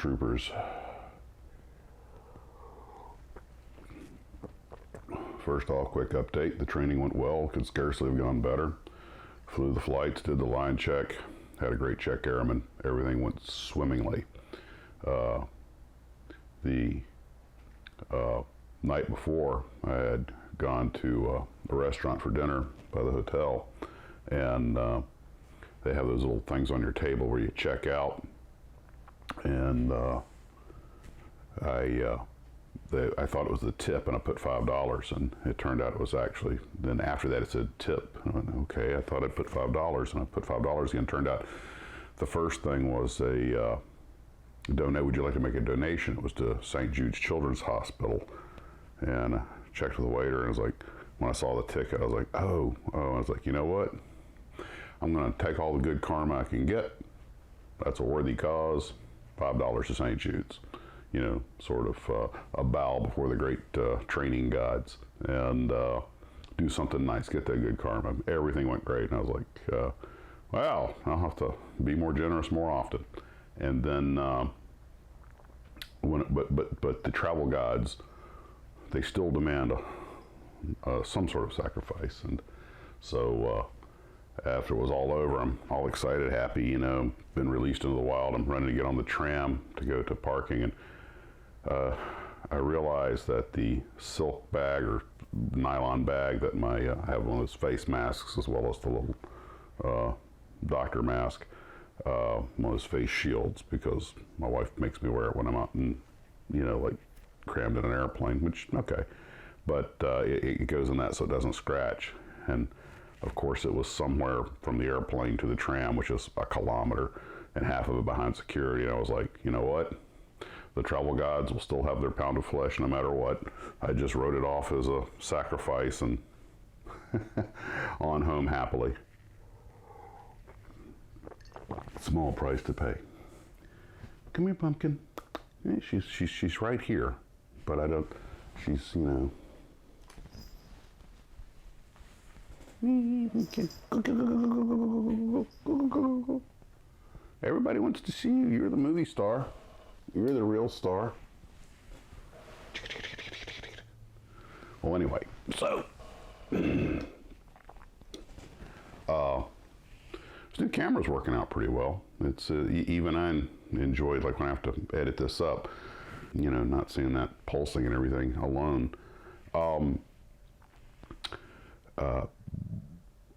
Stormtroopers. First off, quick update. The training went well, could scarcely have gone better. Flew the flights, did the line check, had a great check airman. Everything went swimmingly. The night before, I had gone to a restaurant for dinner by the hotel, and they have those little things on your table where you check out, and I thought it was the tip, and I put $5, and it turned out it was actually, then after that it said tip. I went, okay, I thought I'd put $5, and I put $5 again. Turned out the first thing was a donate. Would you like to make a donation? It was to St. Jude's Children's Hospital, and I checked with the waiter, and I was like, when I saw the ticket, I was like, oh. I was like, you know what? I'm going to take all the good karma I can get. That's a worthy cause. $5 to St. Jude's. You know, sort of a bow before the great training gods, and do something nice, get that good karma. Everything went great, and I was like, wow, I'll have to be more generous more often. And then, but the travel gods, they still demand some sort of sacrifice, and so after it was all over, I'm all excited, happy, you know, been released into the wild. I'm running to get on the tram to go to parking, and I realized that the silk bag or nylon bag that I have one of those face masks, as well as the little doctor mask, one of those face shields, because my wife makes me wear it when I'm out and, you know, like crammed in an airplane, which, okay. But it goes in that so it doesn't scratch. And of course it was somewhere from the airplane to the tram, which is a kilometer, and half of it behind security. And I was like, you know what? The travel gods will still have their pound of flesh no matter what. I just wrote it off as a sacrifice and on home happily. Small price to pay. Come here, pumpkin. Yeah, she's right here, but I don't. She's, you know. Everybody wants to see you. You're the movie star. You're the real star. Well, anyway, so this new camera's working out pretty well. It's even I enjoyed, like when I have to edit this up, you know, not seeing that pulsing and everything alone.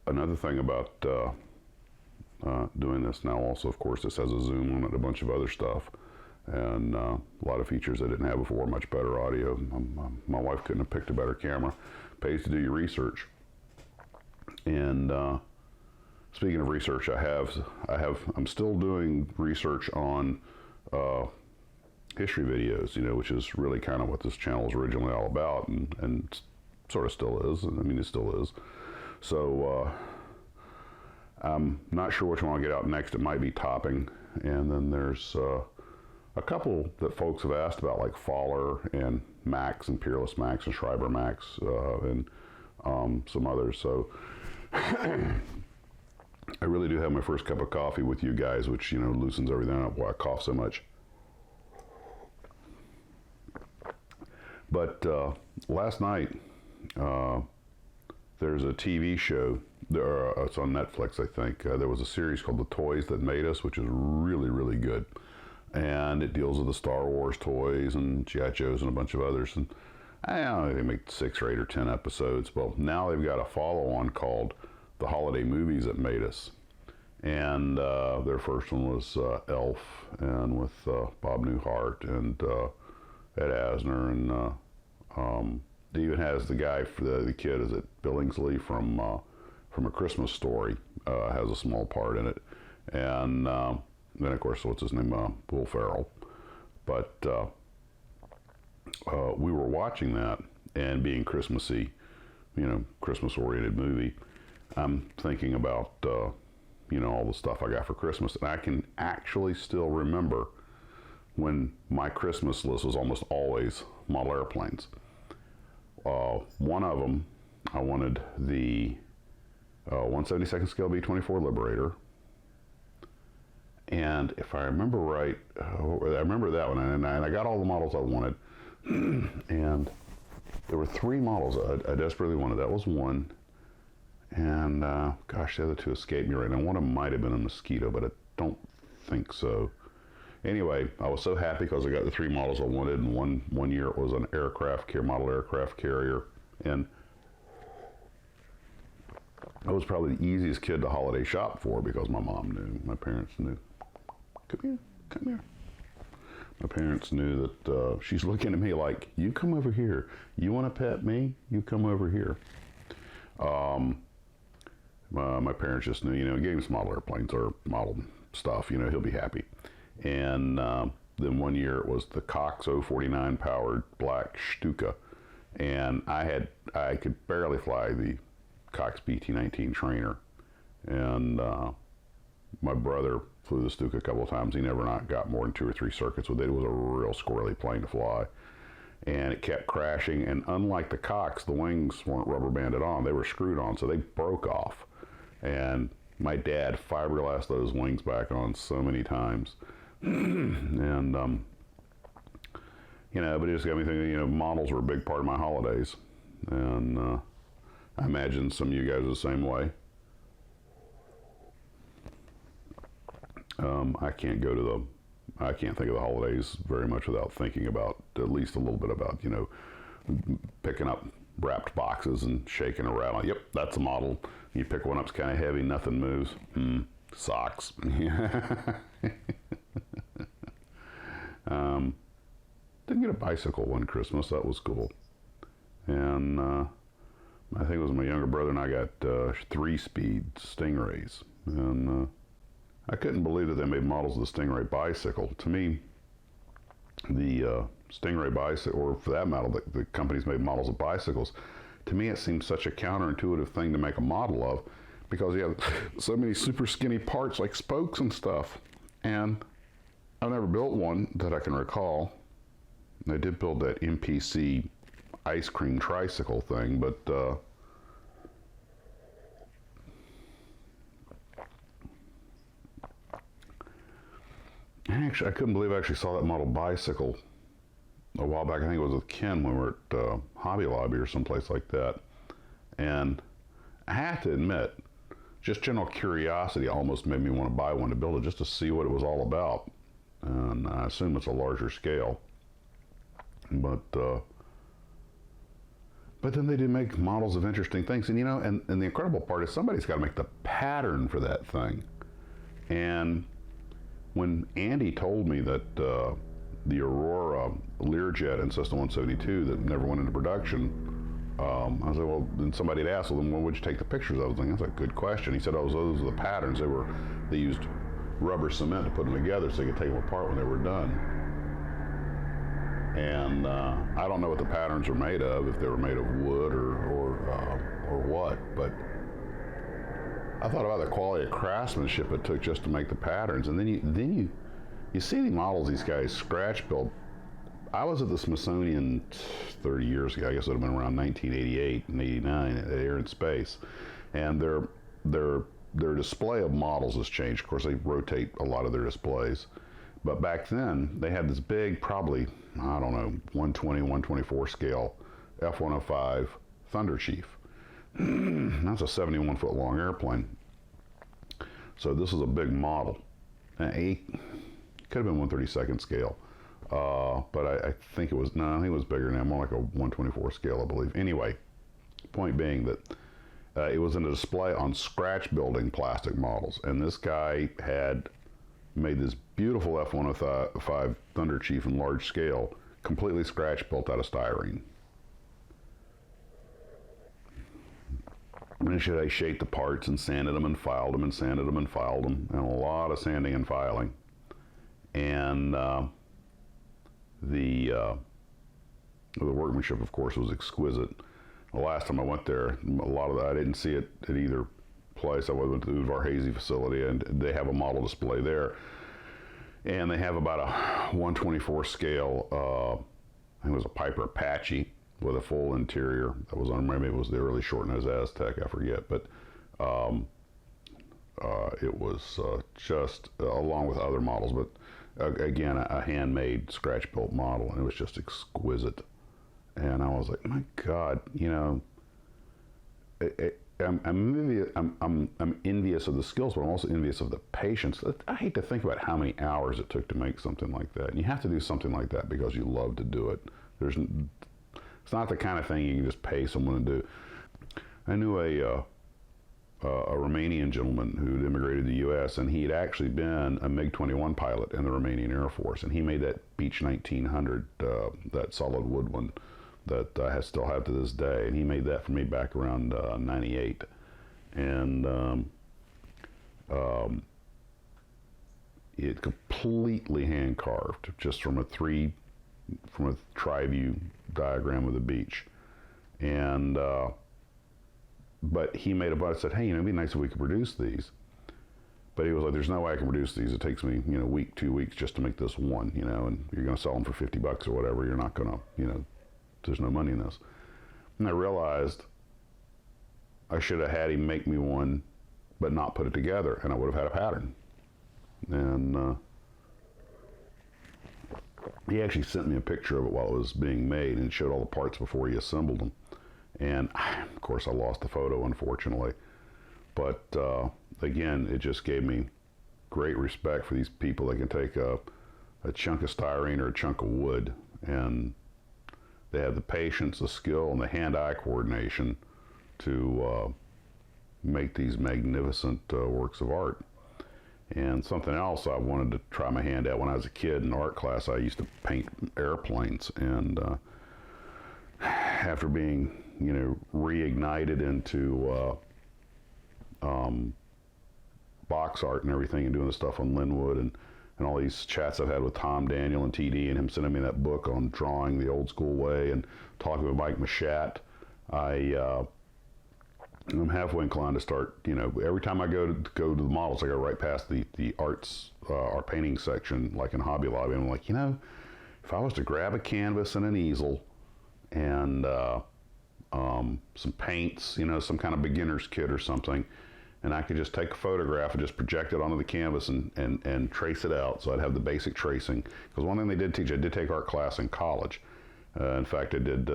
Another thing about doing this now, also, of course, this has a zoom on it, a bunch of other stuff. And a lot of features I didn't have before, much better audio. My wife couldn't have picked a better camera. Pays to do your research. And speaking of research, I'm still doing research on history videos, you know, which is really kind of what this channel is originally all about, and sort of still is. I mean, it still is. So I'm not sure which one I'll get out next. It might be topping, and then there's a couple that folks have asked about, like Faller and Max and Peerless Max and Schreiber Max and some others. So I really do have my first cup of coffee with you guys, which, you know, loosens everything up why I cough so much. But last night, there's a TV show. It's on Netflix, I think. There was a series called The Toys That Made Us, which is really, really good. And it deals with the Star Wars toys and G.I. Joes and a bunch of others. And I don't know, they make 6 or 8 or 10 episodes. Well, now they've got a follow-on called The Holiday Movies That Made Us. And their first one was Elf, and with Bob Newhart and Ed Asner, and it even has the guy, for the kid, is it Billingsley from A Christmas Story, has a small part in it. And then, of course, what's his name? Will Ferrell. But we were watching that, and being Christmassy, you know, Christmas-oriented movie, I'm thinking about, you know, all the stuff I got for Christmas. And I can actually still remember when my Christmas list was almost always model airplanes. One of them, I wanted the 1/72nd scale B-24 Liberator. And if I remember right, I remember that one, and I got all the models I wanted. And there were 3 models I desperately wanted. That was one. And gosh, the other 2 escaped me right now. One of them might have been a Mosquito, but I don't think so. Anyway, I was so happy because I got the 3 models I wanted. And one year it was an model aircraft carrier. And I was probably the easiest kid to holiday shop for because my mom knew, my parents knew. Come here. My parents knew that she's looking at me like, you come over here. You want to pet me? You come over here. My parents just knew, gave him some model airplanes or model stuff, he'll be happy. And then one year it was the Cox 049 powered black Stuka. And I could barely fly the Cox BT-19 trainer. And my brother flew the Stuka a couple of times. He never not got more than 2 or 3 circuits with it. It was a real squirrely plane to fly. And it kept crashing. And unlike the Cox, the wings weren't rubber banded on. They were screwed on, so they broke off. And my dad fiberglassed those wings back on so many times. And, but it just got me thinking, models were a big part of my holidays. And I imagine some of you guys are the same way. I can't think of the holidays very much without thinking about, at least a little bit about, picking up wrapped boxes and shaking around. Yep, that's a model. You pick one up, it's kind of heavy, nothing moves. Socks. Didn't get a bicycle one Christmas. That was cool. And I think it was my younger brother and I got 3-speed Stingrays. And I couldn't believe that they made models of the Stingray bicycle. To me, the Stingray bicycle, or for that matter, the companies made models of bicycles. To me, it seems such a counterintuitive thing to make a model of, because you have so many super skinny parts like spokes and stuff. And I've never built one that I can recall. I did build that MPC ice cream tricycle thing, but actually, I couldn't believe I actually saw that model bicycle a while back. I think it was with Ken when we were at Hobby Lobby or someplace like that. And I have to admit, just general curiosity almost made me want to buy one to build it just to see what it was all about. And I assume it's a larger scale. But then they do make models of interesting things. And and the incredible part is somebody's got to make the pattern for that thing. And when Andy told me that the Aurora Learjet in Cessna 172 that never went into production, I said, well, then somebody had asked, well, then when would you take the pictures of? I was like, that's a good question. He said, oh, those are the patterns. They used rubber cement to put them together so they could take them apart when they were done. And I don't know what the patterns are made of, if they were made of wood or what, but I thought about the quality of craftsmanship it took just to make the patterns. And then you see the models these guys scratch build. I was at the Smithsonian 30 years ago. I guess it would have been around 1988 and 89 at Air and Space. And their display of models has changed. Of course, they rotate a lot of their displays. But back then, they had this big, probably, I don't know, 120, 124 scale F-105 Thunder Chief. That's a 71-foot long airplane. So this is a big model. It could have been 132nd scale. But I think it was, no, I think it was bigger now, more like a 124 scale, I believe. Anyway, point being that it was in a display on scratch building plastic models. And this guy had made this beautiful F-105 Thunder Chief in large scale, completely scratch built out of styrene. And I shaped the parts and sanded them and filed them and sanded them and filed them, and a lot of sanding and filing. And the workmanship, of course, was exquisite. The last time I went there, a lot of that I didn't see it at either place. I went to the Varhazy facility, and they have a model display there. And they have about a 124 scale, I think it was a Piper Apache with a full interior that was on, maybe it was the early short nose Aztec, I forget. But It was just, along with other models, but again, a handmade scratch-built model, and it was just exquisite. And I was like, my God, you know, I'm envious of the skills, but I'm also envious of the patience. I hate to think about how many hours it took to make something like that. And you have to do something like that because you love to do it. It's not the kind of thing you can just pay someone to do. I knew a Romanian gentleman who'd immigrated to the U.S., and he had actually been a MiG-21 pilot in the Romanian Air Force, and he made that Beech 1900, that solid wood one that I still have to this day, and he made that for me back around '98, and it completely hand carved, just from a tri-view diagram of the Beech, and but he made a budget, said, hey, you know, it'd be nice if we could produce these. But he was like, there's no way I can produce these. It takes me, you know, a week, 2 weeks just to make this one, you know, and you're going to sell them for $50 or whatever. You're not going to, you know, there's no money in this. And I realized I should have had him make me one, but not put it together, and I would have had a pattern. And he actually sent me a picture of it while it was being made, and showed all the parts before he assembled them. And of course I lost the photo, unfortunately. But again, it just gave me great respect for these people that can take a chunk of styrene or a chunk of wood, and they have the patience, the skill, and the hand-eye coordination to make these magnificent works of art. And something else I wanted to try my hand at when I was a kid in art class, I used to paint airplanes, and after being, you know, reignited into box art and everything, and doing the stuff on Linwood, and all these chats I've had with Tom Daniel and TD, and him sending me that book on drawing the old school way, and talking with Mike Machat, I'm halfway inclined to start, you know, every time I go to the models, I go right past the arts, our painting section, like in Hobby Lobby, and I'm like, you know, if I was to grab a canvas and an easel and some paints, you know, some kind of beginner's kit or something, and I could just take a photograph and just project it onto the canvas and trace it out. So I'd have the basic tracing. Because one thing they did teach, I did take art class in college. In fact, I did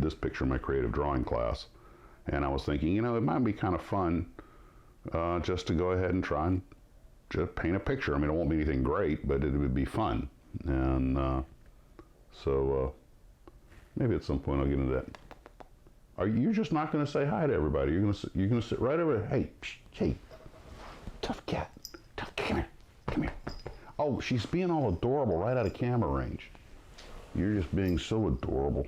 this picture in my creative drawing class. And I was thinking, you know, it might be kind of fun just to go ahead and try and just paint a picture. I mean, it won't be anything great, but it would be fun. And so maybe at some point I'll get into that. Are you just not going to say hi to everybody? You're going to sit right over there. Hey, hey, tough cat, come here, come here. Oh, she's being all adorable right out of camera range. You're just being so adorable.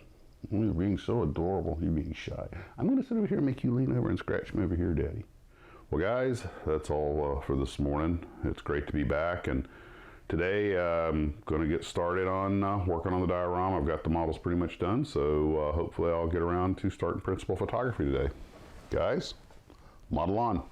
You're being so adorable. You're being shy. I'm going to sit over here and make you lean over and scratch me over here, Daddy. Well, guys, that's all for this morning. It's great to be back, and today I'm going to get started on working on the diorama. I've got the models pretty much done, so hopefully I'll get around to starting principal photography today. Guys, model on.